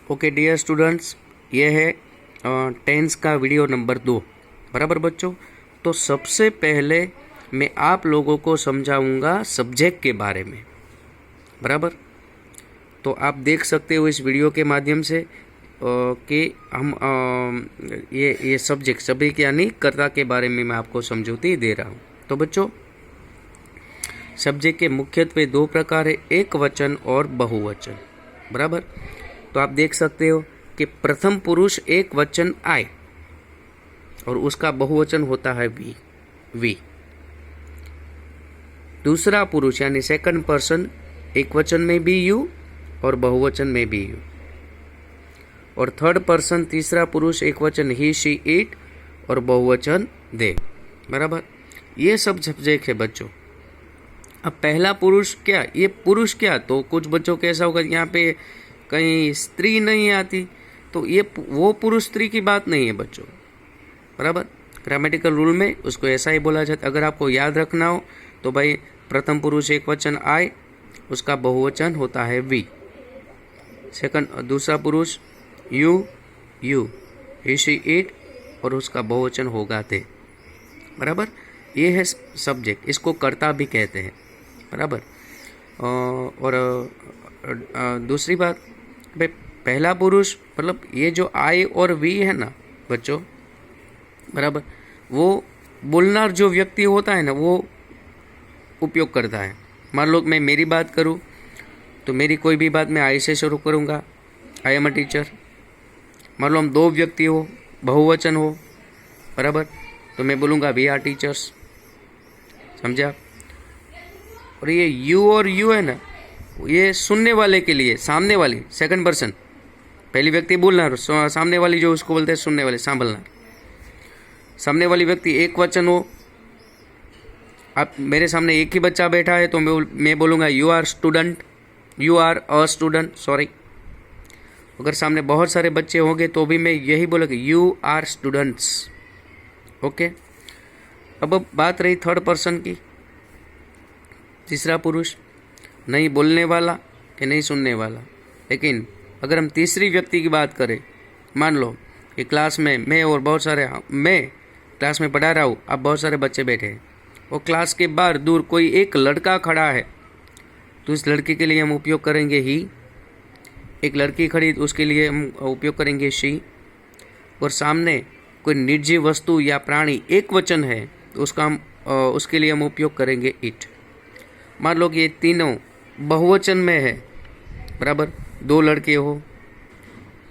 Okay dear students, ये है tense का वीडियो नंबर 2। बराबर बच्चों, तो सबसे पहले मैं आप लोगों को समझाऊंगा सब्जेक्ट के बारे में। बराबर, तो आप देख सकते हो इस वीडियो के माध्यम से कि हम ये सब्जेक्ट सब्जेक्ट यानी कर्ता के बारे में मैं आपको समझौती दे रहा हूँ। तो बच्चों, सब्जेक्ट के मुख्यत्वे दो प्रकार है, एक वचन और बहुवचन। बराबर, तो आप देख सकते हो कि प्रथम पुरुष एक वचन आई और उसका बहुवचन होता है वी। दूसरा पुरुष यानी सेकंड पर्सन एक वचन में भी यू और बहुवचन में भी यू, और थर्ड पर्सन तीसरा पुरुष एक वचन ही शी इट और बहुवचन दे। बराबर, ये सब सब्जेक्ट है बच्चों। अब पहला पुरुष क्या, ये पुरुष क्या, तो कुछ बच्चों को ऐसा होगा यहाँ पे कहीं स्त्री नहीं आती, तो ये वो पुरुष स्त्री की बात नहीं है बच्चों। बराबर, ग्रामेटिकल रूल में उसको ऐसा ही बोला जाता है। अगर आपको याद रखना हो तो भाई प्रथम पुरुष एक वचन आए, उसका बहुवचन होता है वी। सेकंड दूसरा पुरुष यू ही शी इट और उसका बहुवचन होगा ते। बराबर, ये है सब्जेक्ट, इसको कर्ता भी कहते हैं। बराबर, और दूसरी बात, भाई पहला पुरुष मतलब ये जो आई और वी है ना बच्चों, बराबर, वो बोलनार जो व्यक्ति होता है ना वो उपयोग करता है। मान लो मैं मेरी बात करूँ तो मेरी कोई भी बात मैं आई से शुरू करूँगा, आई एम अ टीचर। मान लो हम दो व्यक्ति हो, बहुवचन हो, बराबर, तो मैं बोलूँगा वी आर टीचर्स। समझे आप? और ये यू और यू है ना, ये सुनने वाले के लिए, सामने वाली सेकंड पर्सन, पहली व्यक्ति बोलना, सामने वाली जो उसको बोलते हैं सुनने वाले, सांभलना। सामने वाली व्यक्ति एक वचन हो, आप मेरे सामने एक ही बच्चा बैठा है तो मैं बोलूँगा you are student, you are a student, sorry. अगर सामने बहुत सारे बच्चे होंगे तो भी मैं यही बोलूँगा यू आर स्टूडेंट्स। ओके, अब बात रही थर्ड पर्सन की, तीसरा पुरुष, नहीं बोलने वाला कि नहीं सुनने वाला। लेकिन अगर हम तीसरी व्यक्ति की बात करें, मान लो कि क्लास में मैं क्लास में पढ़ा रहा हूँ, अब बहुत सारे बच्चे बैठे हैं और क्लास के बाहर दूर कोई एक लड़का खड़ा है, तो इस लड़के के लिए हम उपयोग करेंगे ही। एक लड़की खड़ी तो उसके लिए हम उपयोग करेंगे शी। और सामने कोई निर्जीव वस्तु या प्राणी एक वचन है तो उसके लिए हम उपयोग करेंगे इट। मान लो कि ये तीनों बहुवचन में है, बराबर, दो लड़के हो,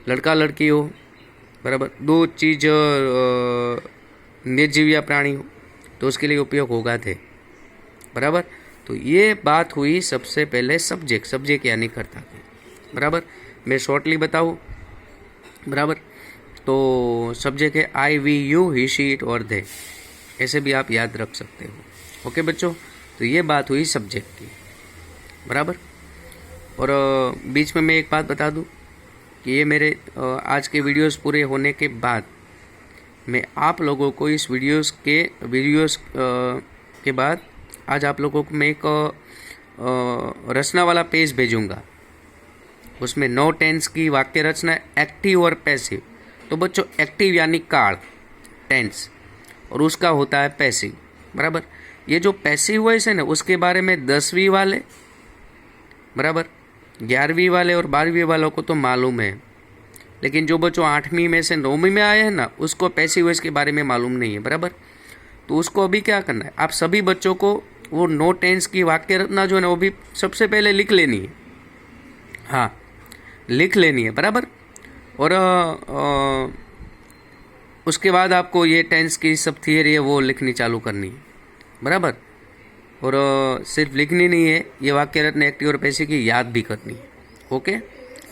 लड़का लड़की हो, बराबर, दो चीज निर्जीव या प्राणी हो, तो उसके लिए उपयोग होगा थे। बराबर, तो ये बात हुई सबसे पहले सब्जेक्ट यानी कर्ता की। बराबर, मैं शॉर्टली बताऊँ, बराबर, तो सब्जेक्ट है I we you he she it और दे, ऐसे भी आप याद रख सकते हो। ओके बच्चों, तो ये बात हुई सब्जेक्ट की। बराबर, और बीच में मैं एक बात बता दूं कि ये मेरे आज के वीडियोस पूरे होने के बाद मैं आप लोगों को इस वीडियोस के बाद आज आप लोगों को मैं एक रचना वाला पेज भेजूंगा। उसमें 9 टेंस की वाक्य रचना, एक्टिव और पैसिव। तो बच्चों, एक्टिव यानी काल टेंस और उसका होता है पैसिव। बराबर, ये जो पैसिव वॉइस है ना उसके बारे में 10वीं वाले, बराबर, 11वीं वाले और 12वीं वालों को तो मालूम है, लेकिन जो बच्चों 8वीं में से 9वीं में आए हैं ना उसको पैसिव वॉइस के बारे में मालूम नहीं है। बराबर, तो उसको अभी क्या करना है, आप सभी बच्चों को वो 9 टेंस की वाक्य रचना जो है ना वो भी सबसे पहले लिख लेनी है। हाँ, लिख लेनी है। बराबर, और उसके बाद आपको ये टेंस की सब थियरी है वो लिखनी चालू करनी है। बराबर, और सिर्फ लिखनी नहीं है, ये वाक्य रचना एक्टिव और पैसिव की याद भी करनी है। ओके,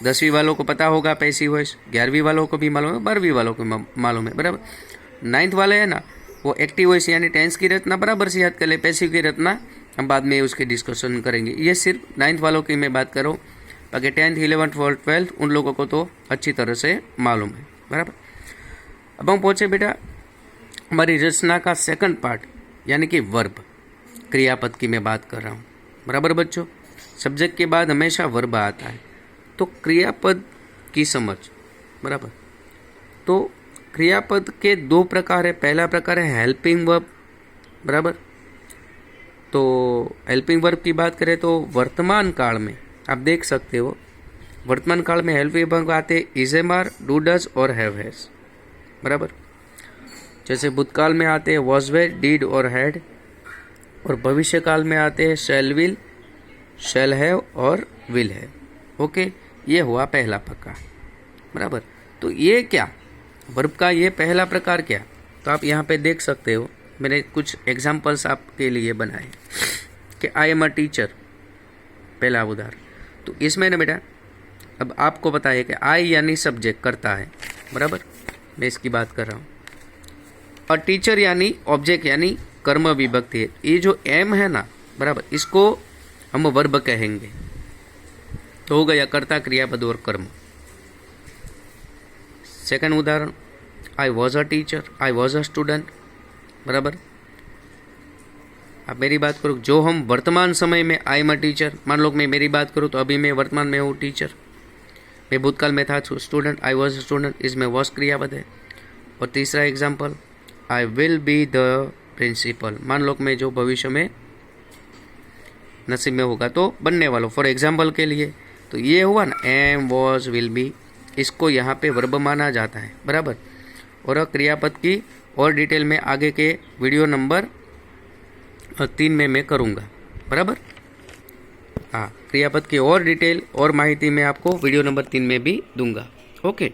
10वीं वालों को पता होगा पैसिव वॉइस, 11वीं वालों को भी मालूम है, 12वीं वालों को मालूम है। बराबर, 9th वाले है ना वो एक्टिव वॉइस यानी टेंस की रचना बराबर से याद कर ले, पैसिव की रचना हम बाद में उसकी डिस्कशन करेंगे। ये सिर्फ 9th वालों की मैं बात करूँ, बाकी 10th 11th 12th उन लोगों को तो अच्छी तरह से मालूम है। बराबर, अब हम पहुँचे बेटा हमारी रचना का सेकंड पार्ट यानी कि वर्ब, क्रियापद की मैं बात कर रहा हूँ। बराबर बच्चों, सब्जेक्ट के बाद हमेशा वर्ब आता है। तो क्रियापद की समझ, बराबर। तो क्रियापद के दो प्रकार है। पहला प्रकार है हेल्पिंग वर्ब, बराबर। तो हेल्पिंग वर्ब की बात करें तो वर्तमान काल में आप देख सकते हो, वर्तमान काल में हेल्पिंग वर्ब आते is am are, do does और हैव हैज, बराबर। जैसे भूतकाल में आते हैं वॉज वेर, डिड और हैड, और भविष्य काल में आते हैं शैल विल, शैल हैव और विल हैव। ओके, ये हुआ पहला प्रकार, बराबर। तो ये क्या वर्ब का ये पहला प्रकार क्या, तो आप यहाँ पे देख सकते हो, मैंने कुछ एग्जाम्पल्स आपके लिए बनाए कि आई एम अ टीचर, पहला उदाहरण। तो इसमें ना बेटा अब आपको पता है कि आई यानी सब्जेक्ट करता है, बराबर, मैं इसकी बात कर रहा हूँ। और टीचर यानी ऑब्जेक्ट यानी कर्म विभक्ति है। ये जो एम है ना, बराबर, इसको हम वर्ब कहेंगे। तो हो गया कर्ता, क्रियापद और कर्म। सेकंड उदाहरण, I was a teacher, I was a student, बराबर। अब मेरी बात करूँ, जो हम वर्तमान समय में आई एम अ टीचर, मान लो मैं मेरी बात करूँ तो अभी मैं वर्तमान में हूँ टीचर, मैं भूतकाल में था स्टूडेंट, आई वॉज स्टूडेंट, इसमें वॉज क्रियापद है। और तीसरा example, I will be the principal, मान लो मैं जो भविष्य में नसीब में होगा तो बनने वाला, फॉर एग्जाम्पल के लिए। तो ये हुआ ना एम, वॉज, विल बी, इसको यहाँ पे वर्ब माना जाता है, बराबर। और क्रियापद की और डिटेल में आगे के वीडियो नंबर 3 में मैं करूँगा, बराबर। हाँ, क्रियापद की और डिटेल और माहिती मैं आपको वीडियो नंबर 3 में भी दूंगा। ओके।